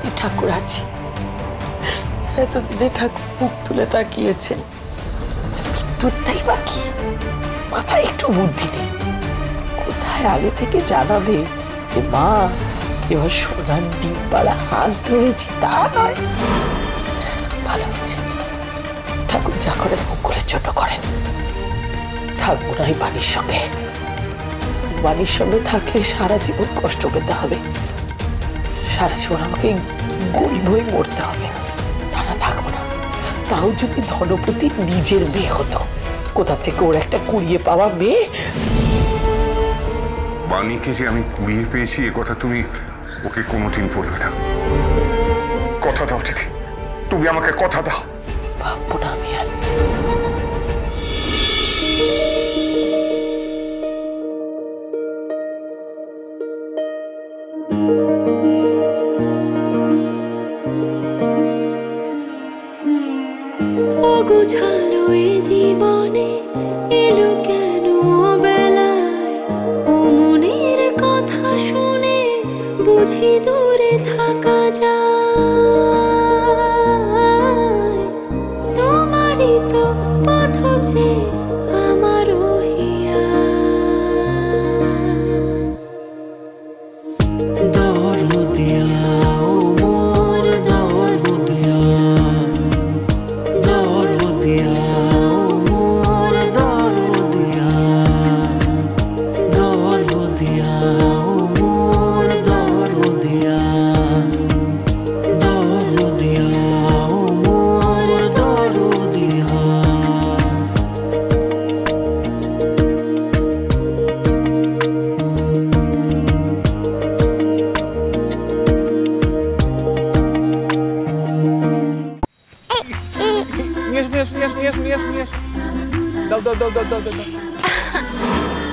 জগৎপতি ঠাকুর আছে, এতদিনে ঠাকুর মুখ তুলে তাকিয়েছেন, মৃত্যুরটাই বাকি। মাথায় একটু বুদ্ধি নেই, কোথায় আগে থেকে জানাবে যে মা এবার সোনার ডিম পাড়া হাঁস ধরেছি, তা নয়। ভালো হচ্ছে, ঠাকুর যা করেন মঙ্গলের জন্য করেন। থাকবো না এই বাণীর সঙ্গে। বাণীর সঙ্গে থাকলে সারা জীবন কষ্ট পেতে হবে, সারা জীবন আমাকে গরিব হয়ে মরতে হবে। না, থাকবো না। তাও যদি ধনপতি নিজের মেয়ে হতো, কোথা থেকে ওর একটা কুড়িয়ে পাওয়া মেয়ে। বাণীকে যে আমি কুড়িয়ে পেয়েছি এ কথা তুমি ওকে কোনোদিন বলবে না। কথা দাও দিদি, তুমি আমাকে কথা দাও। ভাববো না আমি আর। অগোছালো এ জীবনে এলো কেন বেলায়, ও মনের কথা শুনে বুঝি দূরে থাকা যায়। তোমারই তো পথ চেয়ে আমারও হিয়া। দরদিয়া ও মোর দরদিয়া, দরদিয়া ও মোর দরদিয়া, দরদিয়া ও মোর দরদিয়া, দরদিয়া ও মোর দরদিয়া।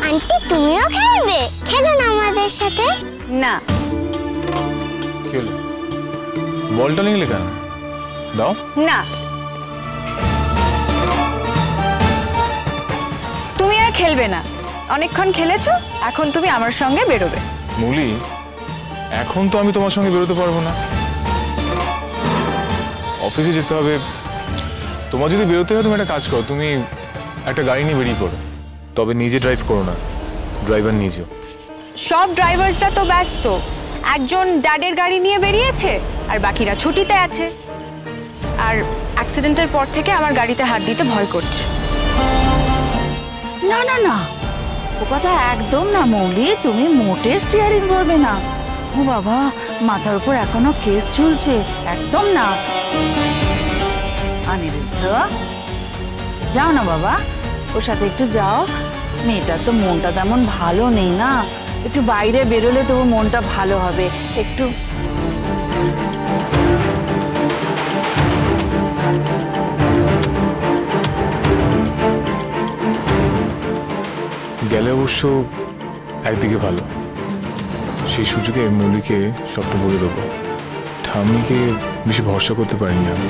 আন্টি তুমিও খেলবে? খেলো না আমাদের সাথে। না, খেলো। বলটা নিলে কেন? দাও না, তুমি আর খেলবে না। অনেকক্ষণ খেলেছো, এখন তুমি আমার সঙ্গে বেরোবে। মুলি, এখন তো আমি তোমার সঙ্গে বেরোতে পারবো না, অফিসে যেতে হবে। তোমার যদি বেরোতে হয় তুমি একটা কাজ করো, তুমি একটা গাড়ি নিয়ে বেরিয়ে পড়ো, তবে নিজে ড্রাইভ করো না, ড্রাইভার নিজেও। সব ড্রাইভার্সরা তো ব্যস্ত, একজন ড্যাডের গাড়ি নিয়ে বেরিয়েছে আর বাকিরা ছুটিতে আছে। আর অ্যাক্সিডেন্টের পর থেকে আমার গাড়িতে হাত দিতে ভয় করছে। না না না, ও কথা একদম না মৌলি, তুমি মোটে স্টিয়ারিং করবে না। ও বাবা, মাথার উপর এখনো কেস ঝুলছে, একদম না। অনিরুদ্ধ, যাও না বাবা, ওর সাথে একটু যাও। মেয়েটার তো মনটা তেমন ভালো নেই না, একটু বাইরে বেরোলে তবু মনটা ভালো হবে। একটু গেলে অবশ্য একদিকে ভালো, সেই সুযোগে মৌলিকে সবটা বলে দেবো। ঠাম্মিকে বেশি ভরসা করতে পারিনি আমি।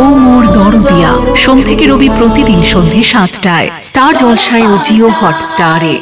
ও মোর দরদিয়া, সোম থেকে রবি প্রতিদিন সন্ধ্যে ৭টায় স্টার জলসায় ও জিও হটস্টারে।